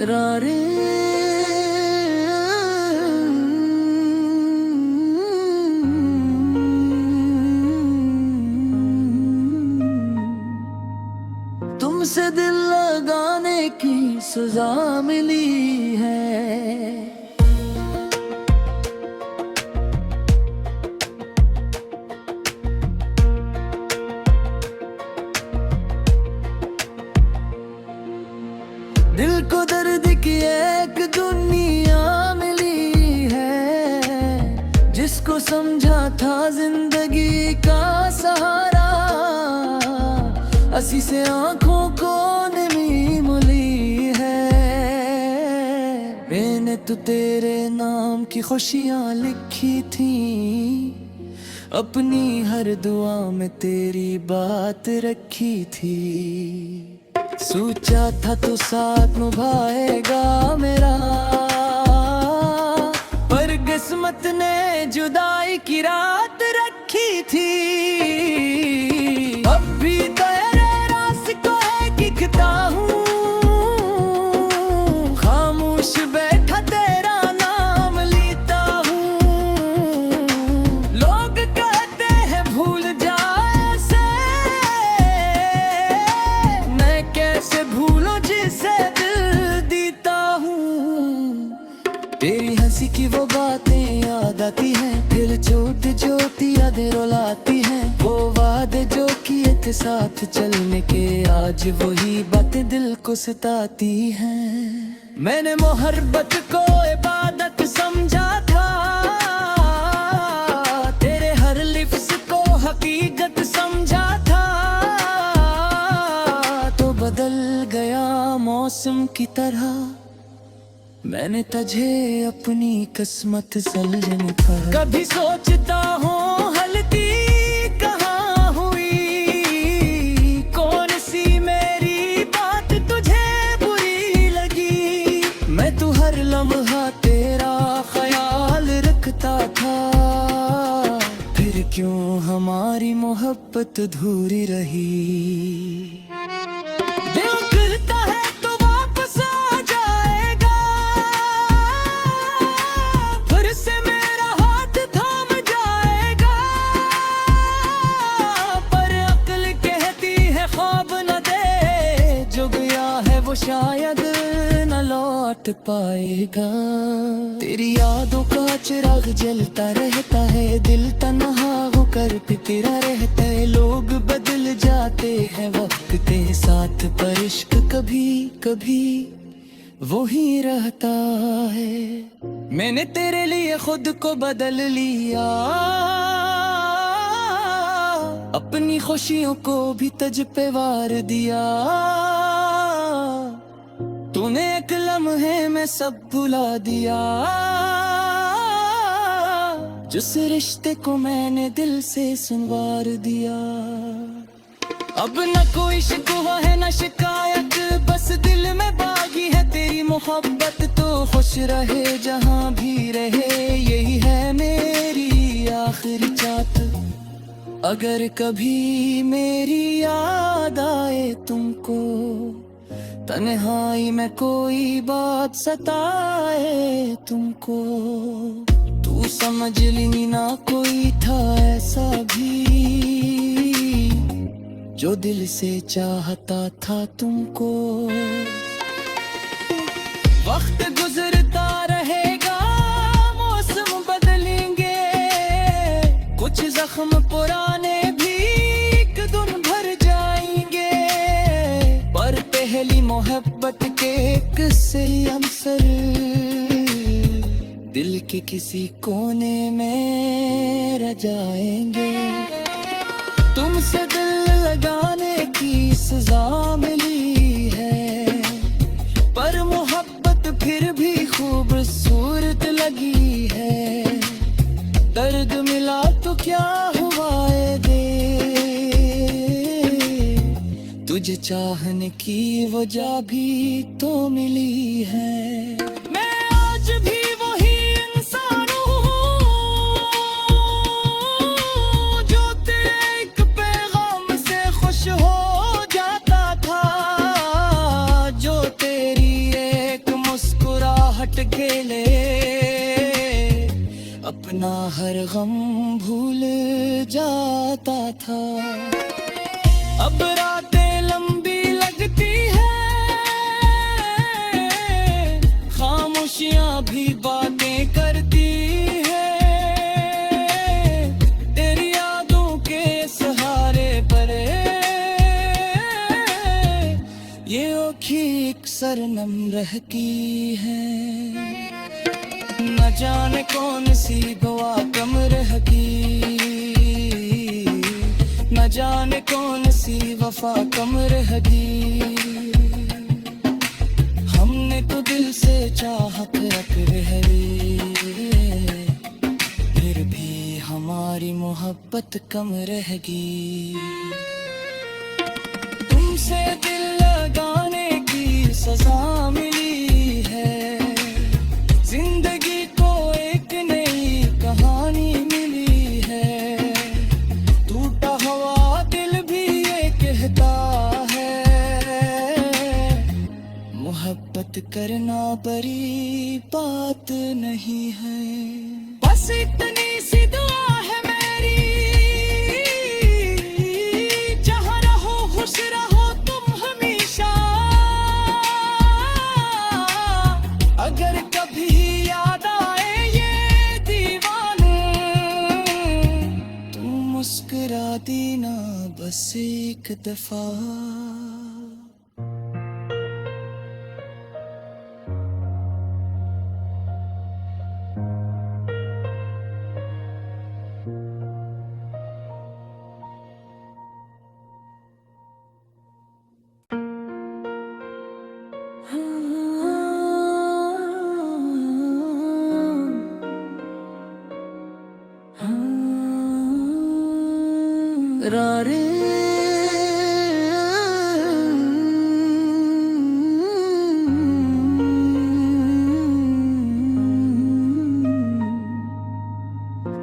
रारे तुमसे दिल लगाने की सजा मिली है। दिल को दर्द की एक दुनिया मिली है, जिसको समझा था जिंदगी का सहारा, असी से आंखों को नमी मिली है। मैंने तो तेरे नाम की खुशियां लिखी थी, अपनी हर दुआ में तेरी बात रखी थी। सोचा था तू साथ निभाएगा मेरा, पर किस्मत ने जुदाई की रात रखी थी। अब भी तेरे रास्ते है दिखता हूँ, खामोश बैठा तेरा नाम लेता हूँ। लोग कहते हैं भूल जाए से, मैं कैसे भूलो जिसे दिल देता हूँ। तेरी हंसी की वो बातें याद आती हैं, दिल चोट जो यादें रुलाती हैं। वो वादे जो किए थे साथ चलने के, आज वही बातें दिल को सताती हैं। मैंने मोहब्बत को इबादत समझा था, तेरे हर लिफ्ज़ को हकीकत समझा था। तो बदल गया मौसम की तरह, मैंने तुझे अपनी किस्मत सलझने पर। कभी सोचता हूँ हलती कहाँ हुई, कौन सी मेरी बात तुझे बुरी लगी। मैं तो हर लम्हा तेरा ख्याल रखता था, फिर क्यों हमारी मोहब्बत अधूरी रही। दिल करता है तो वापस आ जाएगा, फिर से मेरा हाथ थाम जाएगा। पर अक्ल कहती है ख्वाब न दे, जो गया है वो शायद न लौट पाएगा। तेरी यादों का चिराग जलता रहता है, दिल तन्हा होकर फिरता रहता है। लोग बदल जाते हैं वक्त के साथ, पर इश्क कभी कभी वो ही रहता है। मैंने तेरे लिए खुद को बदल लिया, अपनी खुशियों को भी तुझ पे वार दिया। तूने एक लम्हे में सब भुला दिया, जिस रिश्ते को मैंने दिल से संवार दिया। अब न कोई शिकवा है न शिकायत, बस दिल में बागी है तेरी मोहब्बत। तो खुश रहे जहाँ भी रहे, यही है मेरी आखिरी चाहत। अगर कभी मेरी याद आए तुमको, तन्हाई में कोई बात सताए तुमको, तू समझ ली ना कोई था ऐसा भी, जो दिल से चाहता था तुमको। वक्त गुजरता रहेगा, मौसम बदलेंगे, कुछ जख्म पुराने भी एक दिन भर जाएंगे। पर पहली मोहब्बत के किस्से अमसर दिल के किसी कोने में रह जाएंगे। तुमसे दिल लगाने की सजा मिली है, पर मोहब्बत फिर भी खूबसूरत लगी है। दर्द मिला तो क्या हुआ है दे, तुझे चाहने की वजह भी तो मिली है। मैं आज भी वही इंसान हूँ, जो तेरे एक पैगाम से खुश हो जाता था, जो तेरी एक अपना हर गम भूल जाता था। अब रातें लंबी लगती है, खामोशियां भी बातें करती है। तेरी यादों के सहारे पर ये आँखें एक सरनम रहती है। न जाने कौन सी दुआ कम रह गई, न जाने कौन सी वफा कम रह गई। हमने तो दिल से चाहत रख रह ली, फिर भी हमारी मोहब्बत कम रह गई। तुमसे दिल लगाने की सजा मिली है, जिंदगी को एक नई कहानी मिली है। टूटा हुआ दिल भी ये कहता है, मोहब्बत करना बड़ी बात नहीं है। बस इतनी सी दुआ है मेरी, जहाँ रहो खुश रहो तुम हमेशा। अगर कभी याद आए ये दीवाने, तुम मुस्कुरा देना बस एक दफा। रारे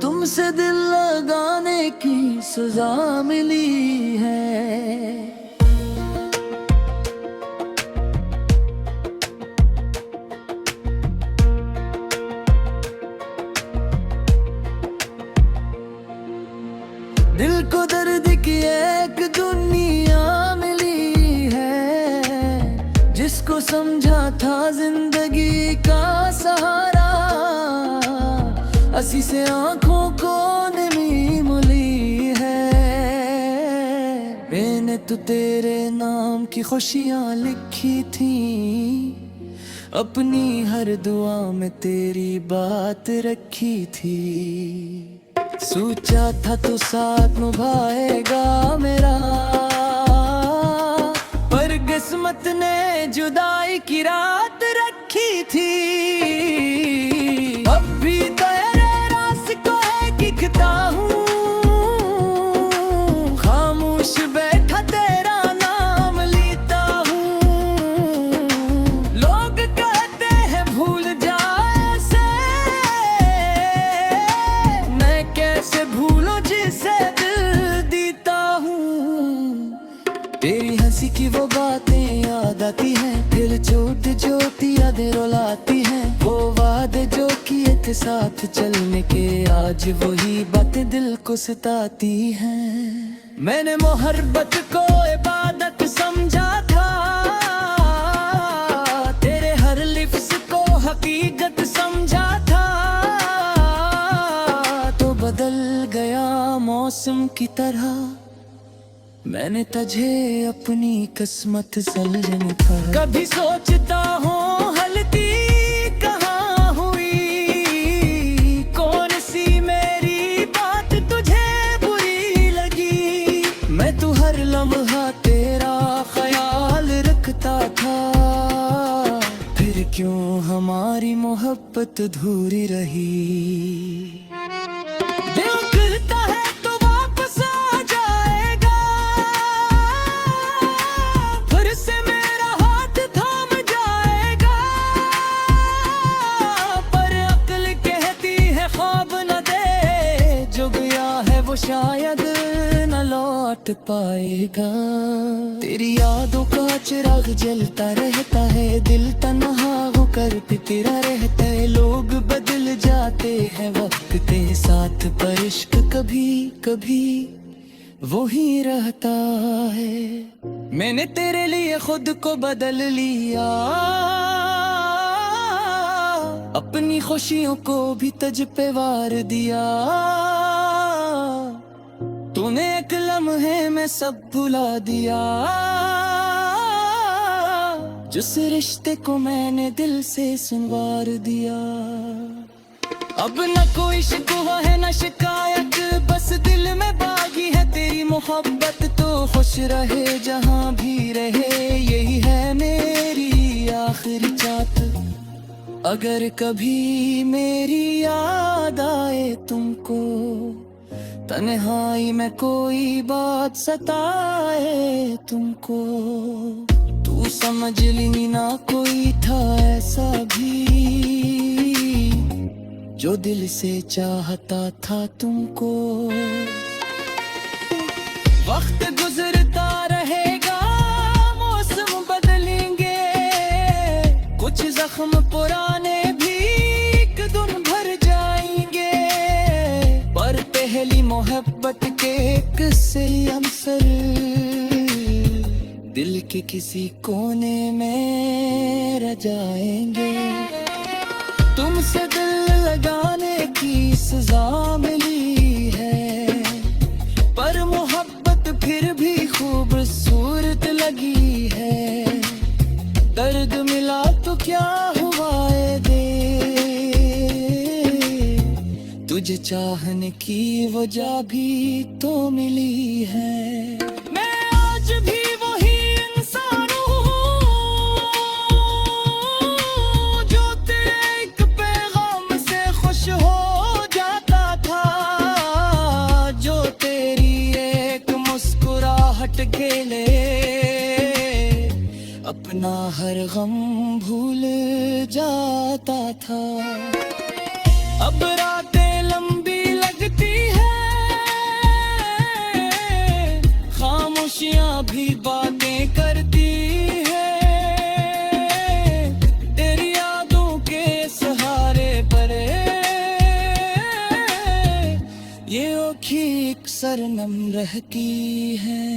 तुमसे दिल लगाने की सजा मिली है। दिल को दर्द की एक दुनिया मिली है, जिसको समझा था जिंदगी का सहारा, असी से आंखों को नमी मिली है। मैंने तो तेरे नाम की खुशियां लिखी थी, अपनी हर दुआ में तेरी बात रखी थी। सोचा था तो साथ निभाएगा मेरा, पर किस्मत ने जुदाई की रात रखी थी। अब भी तेरे रास्ते है दिखता हूँ, खामोश बैठा तेरा नाम लेता हूँ। लोग कहते हैं भूल जाए से, मैं कैसे भूलो जिसे दिल देता हूँ। तेरी हंसी की वो बातें याद आती हैं, दिल चोट जोती यादें रुलाती हैं। वो वादे जो किए थे साथ चलने के, आज वही बातें दिल को सताती हैं। मैंने मोहब्बत को इबादत समझा था, तेरे हर लिफ्स को हकीकत समझा था। तो बदल गया मौसम की तरह, मैंने तुझे अपनी किस्मत सलजन था। कभी सोचता हूँ हलती कहाँ हुई, कौन सी मेरी बात तुझे बुरी लगी। मैं तो हर लम्हा तेरा ख्याल रखता था, फिर क्यों हमारी मोहब्बत अधूरी रही। दिल कहता है तो वापस आ जाएगा, फिर से मेरा हाथ थाम जाएगा। पर अक्ल कहती है ख्वाब न दे, जो गया है वो शायद न लौट पाएगा। तेरी यादों का चिराग जलता रहता है, दिल तन्हा होकर तेरा रहता है। लोग बदल जाते हैं वक्त भी वो ही रहता है। मैंने तेरे लिए खुद को बदल लिया, अपनी खुशियों को भी तुझ पे वार दिया। तूने एक लम्हे में सब भुला दिया, जिस रिश्ते को मैंने दिल से सुनवार दिया। अब न कोई शिकवा है न शिकायत, बस दिल में बागी है तेरी मोहब्बत। तो खुश रहे जहाँ भी रहे, यही है मेरी आखिरी चाहत। अगर कभी मेरी याद आए तुमको, तन्हाई में कोई बात सताए तुमको, तू समझ ली ना कोई था ऐसा भी जो दिल से चाहता था तुमको। वक्त गुजरता रहेगा, मौसम बदलेंगे, कुछ जख्म पुराने भी एक दिन भर जाएंगे। पर पहली मोहब्बत के किस्से अमसर दिल के किसी कोने में रह जाएंगे। तुमसे दिल लगाने की सजा मिली है, पर मोहब्बत फिर भी खूबसूरत लगी है। दर्द मिला तो क्या हुआ है दे, तुझे चाहने की वजह भी तो मिली है। मैं आज भी वही इंसान हूँ जो तेरे एक पैगाम से खुश हो जाता था, जो तेरी एक मुस्कुराहट के लिए अपना हर गम भूल जाता था। अब रातें लंबी लगती है, खामोशियां भी बातें करती है। तेरी यादों के सहारे पर ये आँखें अक्सर नम रहती हैं।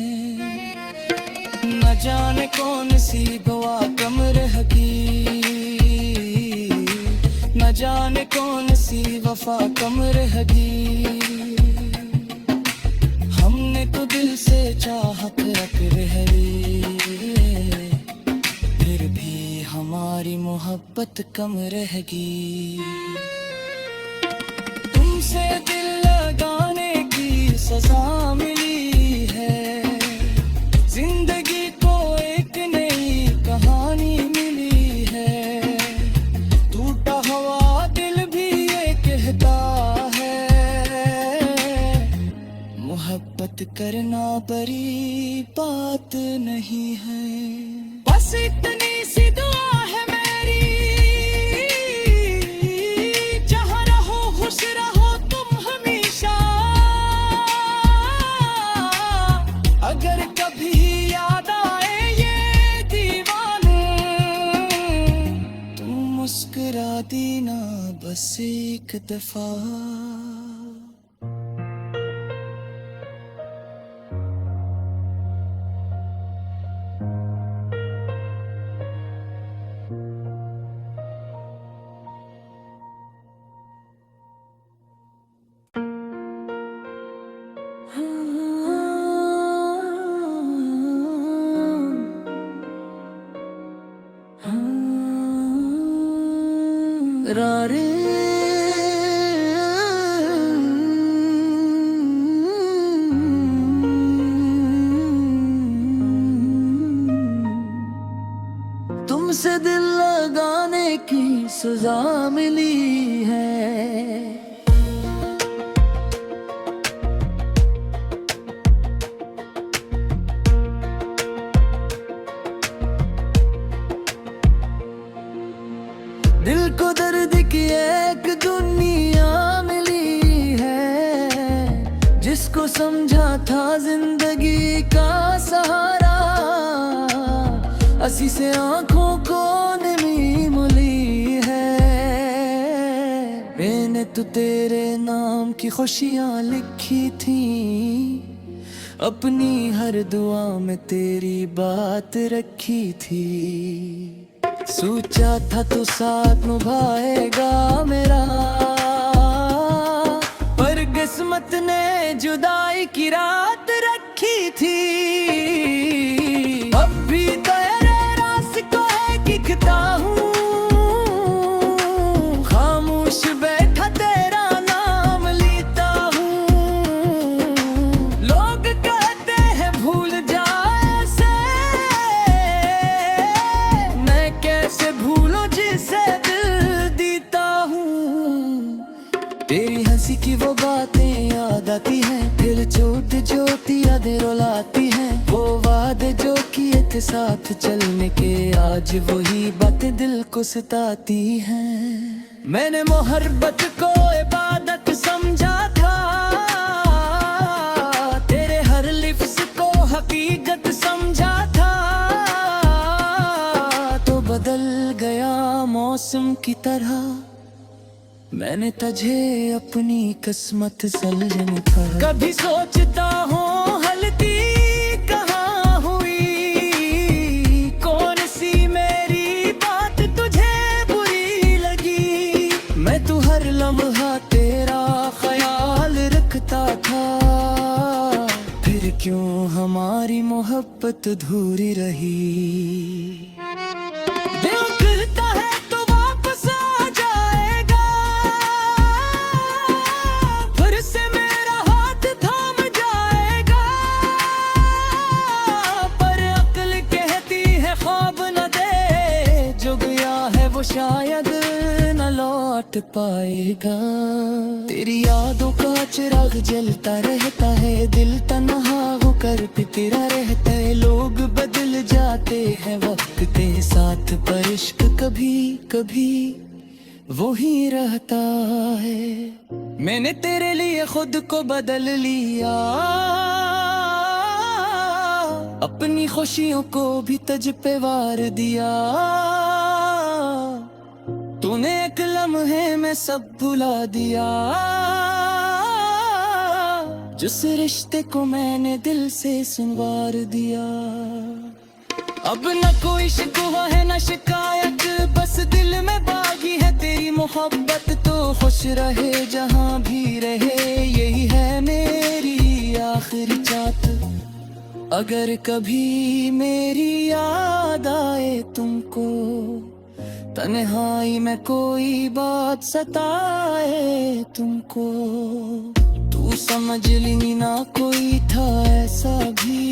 न जाने कौन सी दुआ कम रह गई, न जाने कौन सी वफा कम रह गई। हमने तो दिल से चाहत रख रही, फिर भी हमारी मोहब्बत कम रह गई। तुमसे दिल लगाने की सजा मिली है, जिंदगी को एक नई कहानी मिली है। टूटा हुआ दिल भी ये कहता है, मोहब्बत करना बड़ी बात नहीं है। बस इतनी सी दुआ है मेरी, जहाँ रहो खुश रहो तुम हमेशा। अगर कभी याद आए ये दीवाने, तुम मुस्कुरा देना बस एक दफा। रारे तुमसे दिल लगाने की सजा मिली है। दिल को दर्द की एक दुनिया मिली है, जिसको समझा था जिंदगी का सहारा, असी से आंखों को नमी मिली है। मैंने तो तेरे नाम की खुशियाँ लिखी थी, अपनी हर दुआ में तेरी बात रखी थी। सोचा था तू साथ निभाएगा मेरा, पर किस्मत ने जुदाई की रात रखी थी। अब भी तेरे रास को है दिखता हूँ, खामोश बैठा तेरा नाम लेता हूँ। लोग कहते हैं भूल जाए से, मैं कैसे भूलूं जिसे दिल देता हूँ। तेरी हंसी की वो बातें याद आती हैं, फिर चोट जो यादें रुलाती हैं। वो वादे जो किए थे साथ चलने के, आज वही बातें दिल को सताती हैं। मैंने मोहब्बत को इबादत समझा था, तेरे हर लिफ्ज़ को हकीकत समझा था। तो बदल गया मौसम की तरह, मैंने तुझे अपनी किस्मत सलजन था। कभी सोचता हूँ हलती कहाँ हुई, कौन सी मेरी बात तुझे बुरी लगी। मैं तो हर लम्हा तेरा ख्याल रखता था, फिर क्यों हमारी मोहब्बत अधूरी रही। दिल करता है तो वापस आ जाएगा, फिर से मेरा हाथ थाम जाएगा। पर अक्ल कहती है ख्वाब न दे, जो गया है वो शायद न लौट पाएगा। तेरी यादों का चिराग जलता रहता है, दिल तन्हा होकर तेरा रहता है। लोग बदल जाते हैं वक्त के साथ, पर इश्क कभी कभी वो ही रहता है। मैंने तेरे लिए खुद को बदल लिया, अपनी खुशियों को भी तुझ पे वार दिया। तूने एक लम्हे में सब भुला दिया, जिस रिश्ते को मैंने दिल से संवार दिया। अब न कोई शिकवा है न शिकायत, बस दिल में बागी है तेरी मोहब्बत। तो खुश रहे जहाँ भी रहे, यही है मेरी आखिरी चाहत। अगर कभी मेरी याद आए तुमको, तन्हाई में कोई बात सताए तुमको, तू समझ ली ना कोई था ऐसा भी,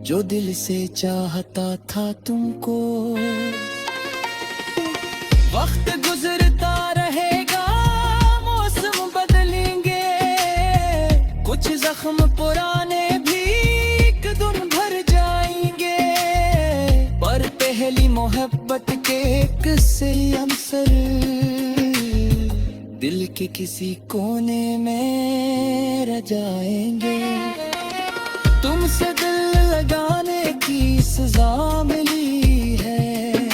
जो दिल से चाहता था तुमको। वक्त गुजरता रहेगा, मौसम बदलेंगे, कुछ जख्म पुराने भी एक दिन भर जाएंगे। पर पहली मोहब्बत के किस्से अमसर दिल के किसी कोने में रह जाएंगे। तुमसे दिल लगाने की सजा मिली है,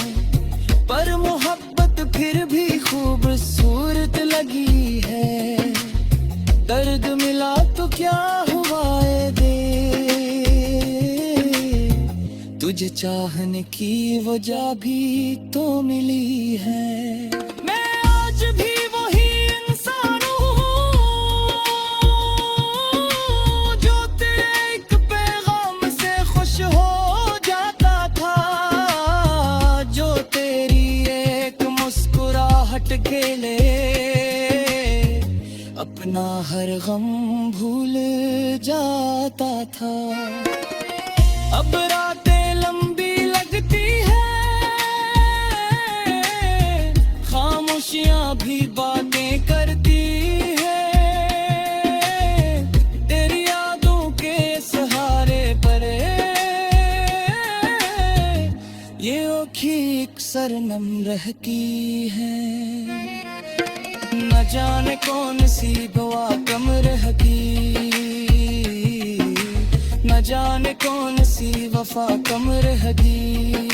पर मोहब्बत फिर भी खूबसूरत लगी है। दर्द मिला तो क्या हुआ है दे, तुझे चाहने की वजह भी तो मिली है। मैं आज भी वही इंसान हूँ, जो तेरे एक पैगाम से खुश हो जाता था, जो तेरी एक मुस्कुराहट के लिए अपना हर गम भूल जाता था। अब रातें लंबी लगती है, खामोशियां भी बातें करती है। तेरी यादों के सहारे पर ये आँखें अक्सर नम रहती हैं। न जाने कौन सी दुआ कम रह गई, न जाने कौन सी वफा कम रह गई।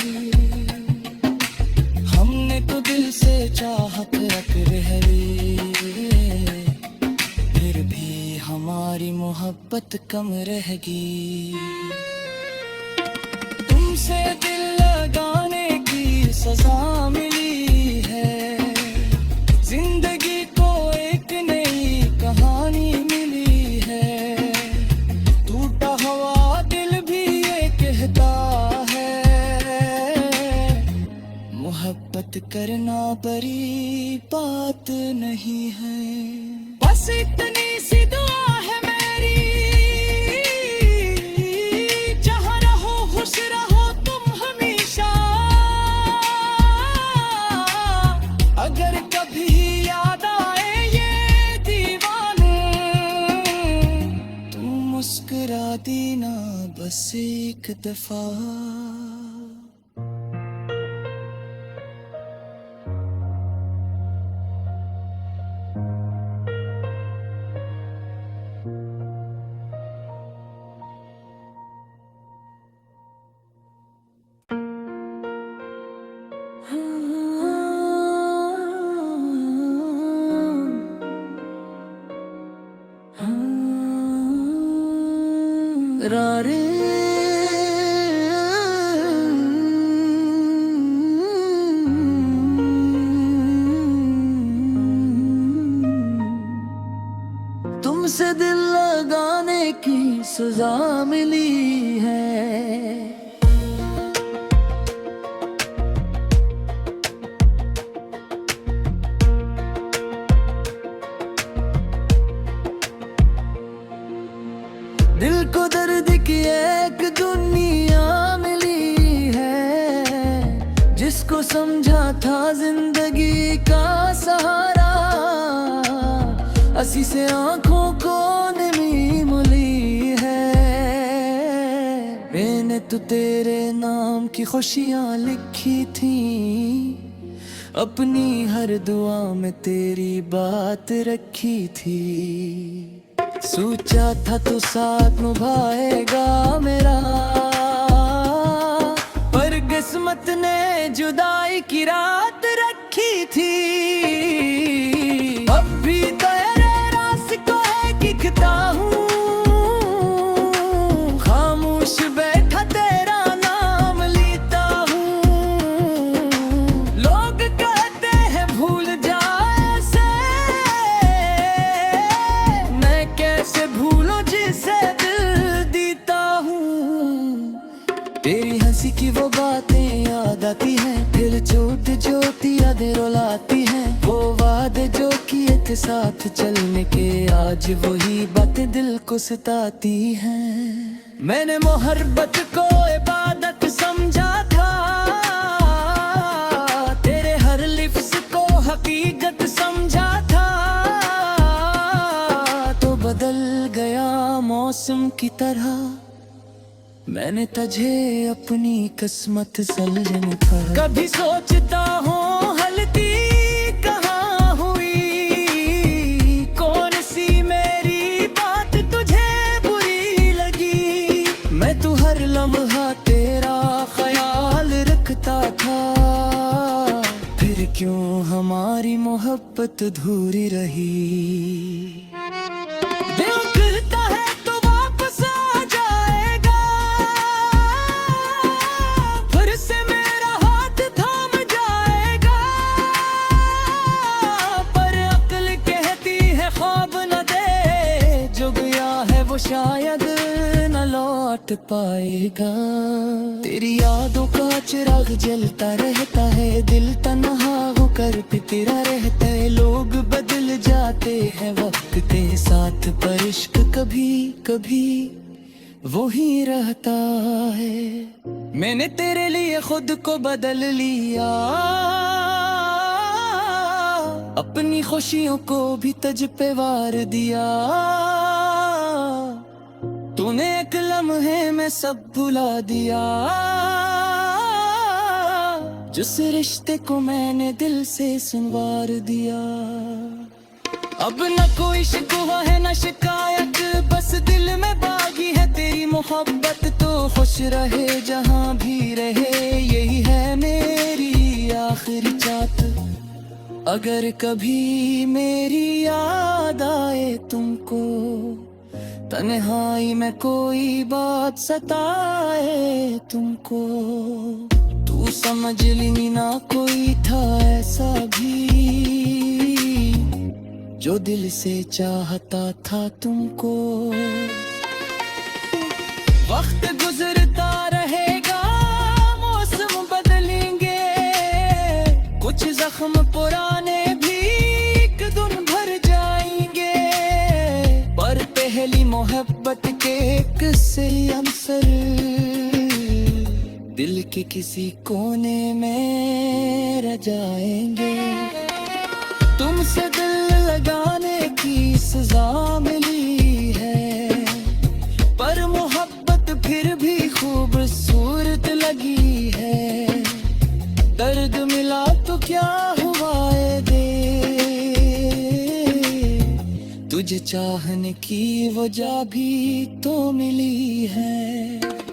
हमने मैंने तो दिल से चाहत रख रही, फिर भी हमारी मोहब्बत कम रहेगी। तुमसे दिल लगाने की सजा मिली है, जिंदगी को एक नई कहानी मिली है। टूटा हुआ दिल भी ये कहता है, मोहब्बत करना बड़ी बात नहीं है। बस इतनी सी दुआ है मेरी, जहाँ रहो खुश रहो तुम हमेशा। अगर कभी याद आए ये दीवाने, तुम मुस्कुरा देना बस एक दफा। रारे तुमसे दिल लगाने की सजा मिली है। दिल को दर्द की एक दुनिया मिली है, जिसको समझा था जिंदगी का सहारा, असी से आंखों को नमी मिली है। मैंने तो तेरे नाम की खुशियां लिखी थी, अपनी हर दुआ में तेरी बात रखी थी। सोचा था तू साथ निभाएगा मेरा, पर किस्मत ने जुदाई की रात रखी थी। अब भी तेरे रास्ते है दिखता हूँ, खामोश बैठा तेरा नाम लेता हूँ। लोग कहते हैं भूल जाए से, मैं कैसे भूलो जिसे दिल देता हूँ। तेरी हंसी की वो बातें याद आती हैं, फिर चोट जोती यादें रुलाती हैं। वो वादे जो किए थे साथ चलने के, आज वही बातें दिल को सताती हैं। मैंने मोहब्बत को इबादत समझा था, तेरे हर लिफ्ज़ को हकीकत समझा था। तो बदल गया मौसम की तरह, मैंने तुझे अपनी किस्मत सलजन पर। कभी सोचता हूँ गलती कहाँ हुई, कौन सी मेरी बात तुझे बुरी लगी। मैं तो हर लम्हा तेरा ख्याल रखता था, फिर क्यों हमारी मोहब्बत अधूरी रही। दिल कहता है तो वापस आ जाएगा, फिर से मेरा हाथ थाम जाएगा। पर अक्ल कहती है ख्वाब न दे, जो गया है वो शायद न लौट पाएगा। तेरी यादों का चिराग जलता रहता है, दिल तन्हा होकर पितरा रहता है। लोग बदल जाते हैं वक्त के साथ, पर इश्क कभी कभी वो ही रहता है। मैंने तेरे लिए खुद को बदल लिया, अपनी खुशियों को भी तुझ पे वार दिया। तूने एक लम्हे में सब भुला दिया, जिस रिश्ते को मैंने दिल से संवार दिया। अब न कोई शिकवा है न शिकायत, बस दिल में बागी है तेरी मोहब्बत तो खुश रहे जहाँ भी रहे, यही है मेरी आखिरी चाहत। अगर कभी मेरी याद आए तुमको, तन्हाई में कोई बात सताए तुमको, तू समझ ली ना कोई था ऐसा भी जो दिल से चाहता था तुमको। वक्त गुजरता रहेगा, मौसम बदलेंगे, कुछ जख्म पुराने भी एक दिन भर जाएंगे, पर पहली मोहब्बत के किस्से अंसर दिल के किसी कोने में रह जाएंगे। तुमसे दिल लगाने की सजा मिली है, पर मोहब्बत फिर भी खूबसूरत लगी है। दर्द मिला तो क्या हुआ दे, तुझे चाहने की वजह भी तो मिली है।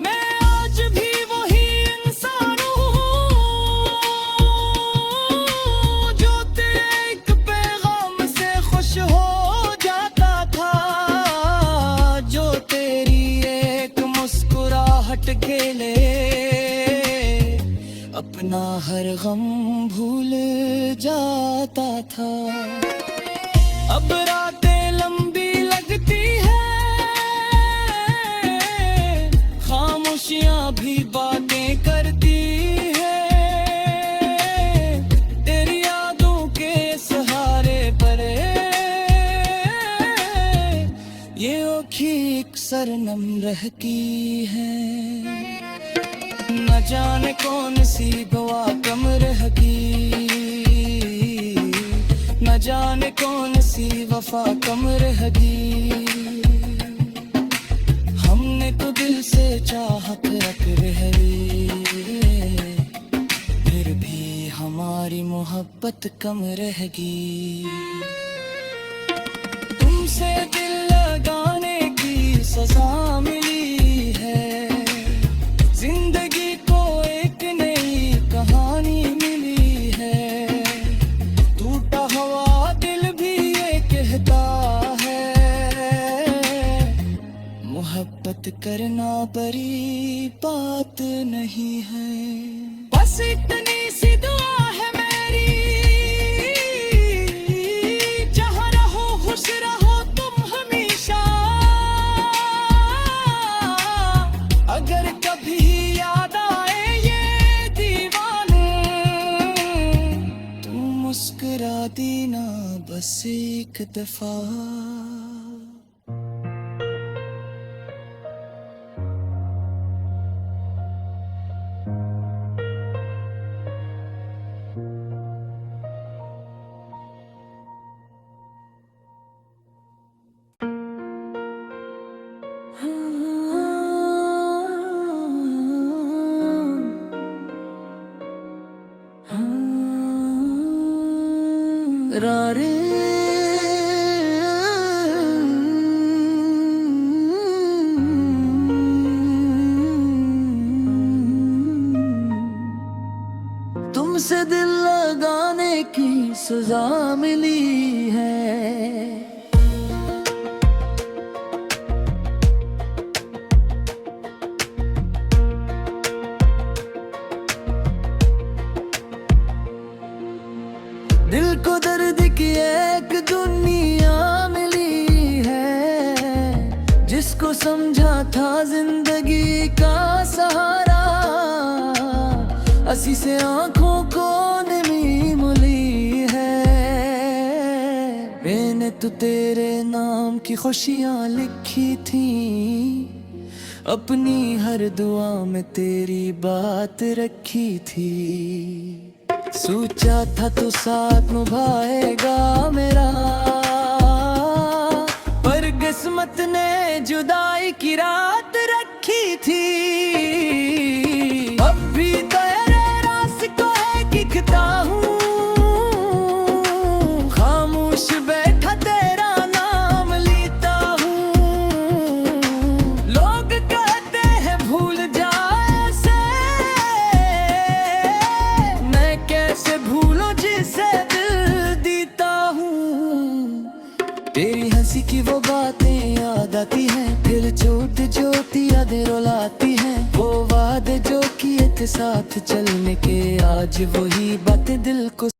मैं आज भी वही इंसान हूँ जो तेरे एक पैगाम से खुश हो जाता था, जो तेरी एक मुस्कुराहट के लिए अपना हर गम भूल जाता था। अब रातें लंबी लगती है, खामोशियां भी बातें करती है, तेरी यादों के सहारे पर ये आँखें अक्सर नम रहती है। न जाने कौन सी दुआ कम रहेगी, न जाने कौन सी वफा कम रहेगी। हमने तो दिल से चाहत रख रही, फिर भी हमारी मोहब्बत कम रहेगी। तुमसे दिल लगाने की सजा मिली है, जिंदगी को एक नई कहानी मिली है। टूटा हुआ दिल भी ये कहता है, मोहब्बत करना बड़ी बात नहीं है। बस इतनी सी दुआ है मेरी, जहाँ रहो खुश रहो तुम हमेशा। अगर कभी याद आए ये दीवाने, तुम मुस्कुरा देना बस एक दफा। रारे तुमसे दिल लगाने की सजा मिली है। दिल को दर्द की एक दुनिया मिली है, जिसको समझा था जिंदगी का सहारा, असी से आंखों को नमी मिली है। मैंने तो तेरे नाम की खुशियां लिखी थी, अपनी हर दुआ में तेरी बात रखी थी। सोचा था तो साथ निभाएगा मेरा, पर किस्मत ने जुदाई की रात रखी थी। अब भी तेरे रास्ते है दिखता हूँ, खामोश बैठा तेरा नाम लेता हूँ। लोग कह की वो बातें याद आती हैं, फिर छोटी छोटी यादें रुलाती हैं। वो वादे जो किए थे साथ चलने के, आज वही बातें दिल को